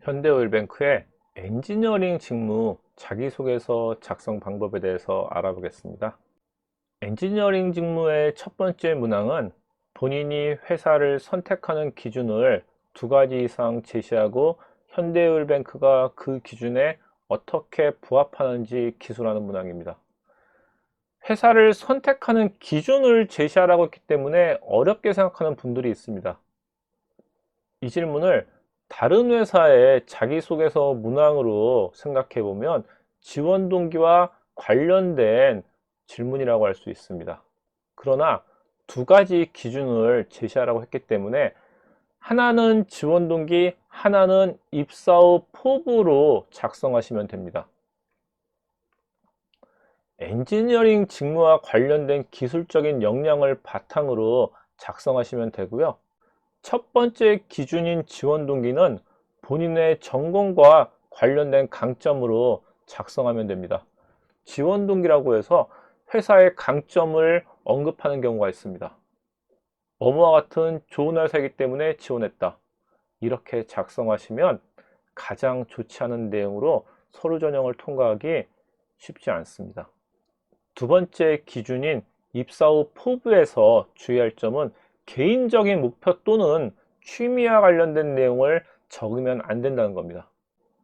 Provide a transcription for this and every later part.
현대오일뱅크의 엔지니어링 직무 자기소개서 작성 방법에 대해서 알아보겠습니다. 엔지니어링 직무의 첫 번째 문항은 본인이 회사를 선택하는 기준을 두 가지 이상 제시하고 현대오일뱅크가 그 기준에 어떻게 부합하는지 기술하는 문항입니다. 회사를 선택하는 기준을 제시하라고 했기 때문에 어렵게 생각하는 분들이 있습니다. 이 질문을 다른 회사의 자기소개서 문항으로 생각해 보면 지원 동기와 관련된 질문이라고 할 수 있습니다. 그러나 두 가지 기준을 제시하라고 했기 때문에 하나는 지원 동기, 하나는 입사 후 포부로 작성하시면 됩니다. 엔지니어링 직무와 관련된 기술적인 역량을 바탕으로 작성하시면 되고요. 첫 번째 기준인 지원 동기는 본인의 전공과 관련된 강점으로 작성하면 됩니다. 지원 동기라고 해서 회사의 강점을 언급하는 경우가 있습니다. 뭐뭐와 같은 좋은 회사이기 때문에 지원했다. 이렇게 작성하시면 가장 좋지 않은 내용으로 서류 전형을 통과하기 쉽지 않습니다. 두 번째 기준인 입사 후 포부에서 주의할 점은 개인적인 목표 또는 취미와 관련된 내용을 적으면 안 된다는 겁니다.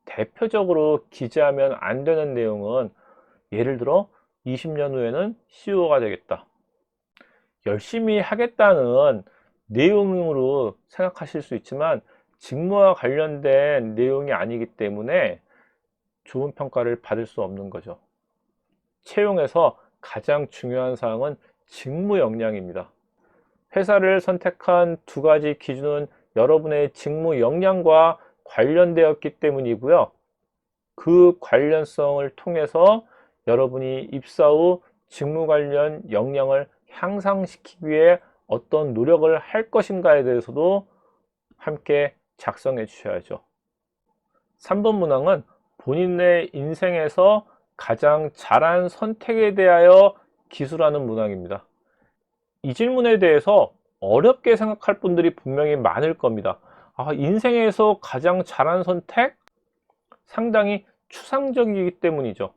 대표적으로 기재하면 안 되는 내용은 예를 들어 20년 후에는 CEO가 되겠다. 열심히 하겠다는 내용으로 생각하실 수 있지만 직무와 관련된 내용이 아니기 때문에 좋은 평가를 받을 수 없는 거죠. 채용에서 가장 중요한 사항은 직무 역량입니다. 회사를 선택한 두 가지 기준은 여러분의 직무 역량과 관련되었기 때문이고요. 그 관련성을 통해서 여러분이 입사 후 직무 관련 역량을 향상시키기 위해 어떤 노력을 할 것인가에 대해서도 함께 작성해 주셔야죠. 3번 문항은 본인의 인생에서 가장 잘한 선택에 대하여 기술하는 문항입니다. 이 질문에 대해서 어렵게 생각할 분들이 분명히 많을 겁니다. 인생에서 가장 잘한 선택? 상당히 추상적이기 때문이죠.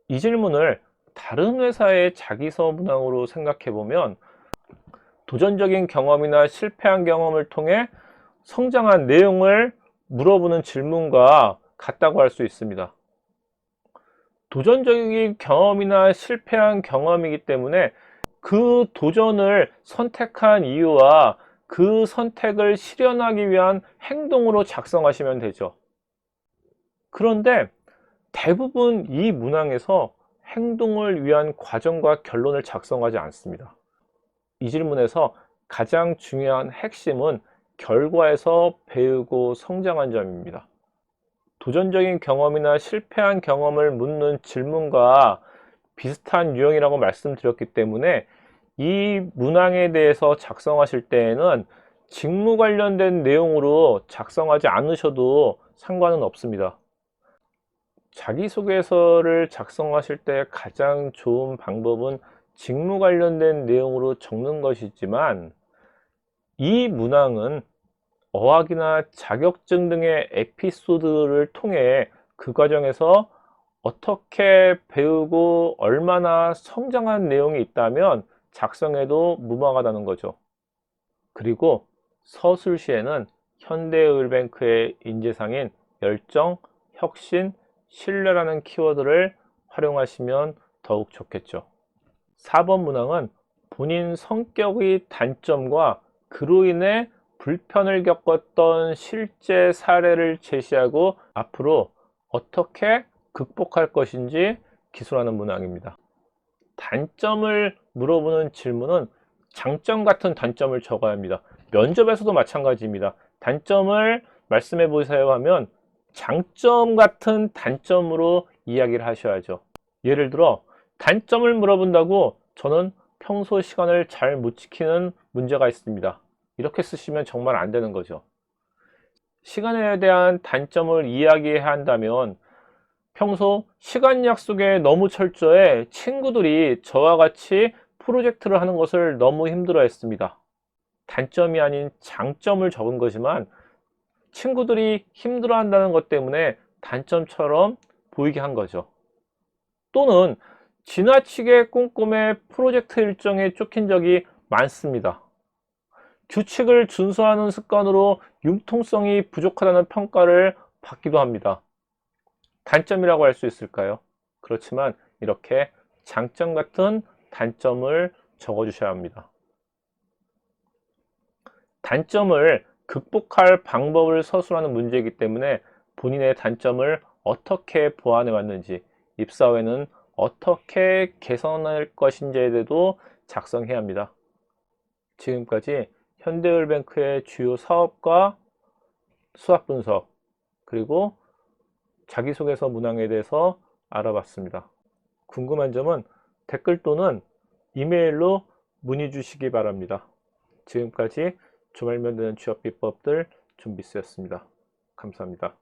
이 질문을 다른 회사의 자기서 문항으로 생각해 보면 도전적인 경험이나 실패한 경험을 통해 성장한 내용을 물어보는 질문과 같다고 할 수 있습니다. 도전적인 경험이나 실패한 경험이기 때문에 그 도전을 선택한 이유와 그 선택을 실현하기 위한 행동으로 작성하시면 되죠. 그런데 대부분 이 문항에서 행동을 위한 과정과 결론을 작성하지 않습니다. 이 질문에서 가장 중요한 핵심은 결과에서 배우고 성장한 점입니다. 도전적인 경험이나 실패한 경험을 묻는 질문과 비슷한 유형이라고 말씀드렸기 때문에 이 문항에 대해서 작성하실 때에는 직무 관련된 내용으로 작성하지 않으셔도 상관은 없습니다. 자기소개서를 작성하실 때 가장 좋은 방법은 직무 관련된 내용으로 적는 것이지만 이 문항은 어학이나 자격증 등의 에피소드를 통해 그 과정에서 어떻게 배우고 얼마나 성장한 내용이 있다면 작성해도 무방하다는 거죠. 그리고 서술시에는 현대의료뱅크의 인재상인 열정, 혁신, 신뢰라는 키워드를 활용하시면 더욱 좋겠죠. 4번 문항은 본인 성격의 단점과 그로 인해 불편을 겪었던 실제 사례를 제시하고 앞으로 어떻게 극복할 것인지 기술하는 문항입니다. 단점을 물어보는 질문은 장점 같은 단점을 적어야 합니다. 면접에서도 마찬가지입니다. 단점을 말씀해 보세요 하면 장점 같은 단점으로 이야기를 하셔야죠. 예를 들어 단점을 물어본다고 저는 평소 시간을 잘 못 지키는 문제가 있습니다. 이렇게 쓰시면 정말 안 되는 거죠. 시간에 대한 단점을 이야기해야 한다면 평소 시간 약속에 너무 철저해 친구들이 저와 같이 프로젝트를 하는 것을 너무 힘들어 했습니다. 단점이 아닌 장점을 적은 거지만 친구들이 힘들어한다는 것 때문에 단점처럼 보이게 한 거죠. 또는 지나치게 꼼꼼해 프로젝트 일정에 쫓긴 적이 많습니다. 규칙을 준수하는 습관으로 융통성이 부족하다는 평가를 받기도 합니다. 단점이라고 할 수 있을까요? 그렇지만 이렇게 장점 같은 단점을 적어 주셔야 합니다. 단점을 극복할 방법을 서술하는 문제이기 때문에 본인의 단점을 어떻게 보완해 왔는지, 입사 후에는 어떻게 개선할 것인지에 대해서도 작성해야 합니다. 지금까지 현대율뱅크의 주요 사업과 수학 분석, 그리고 자기소개서 문항에 대해서 알아봤습니다. 궁금한 점은 댓글 또는 이메일로 문의 주시기 바랍니다. 지금까지 주말면 되는 취업 비법들 준비스였습니다. 감사합니다.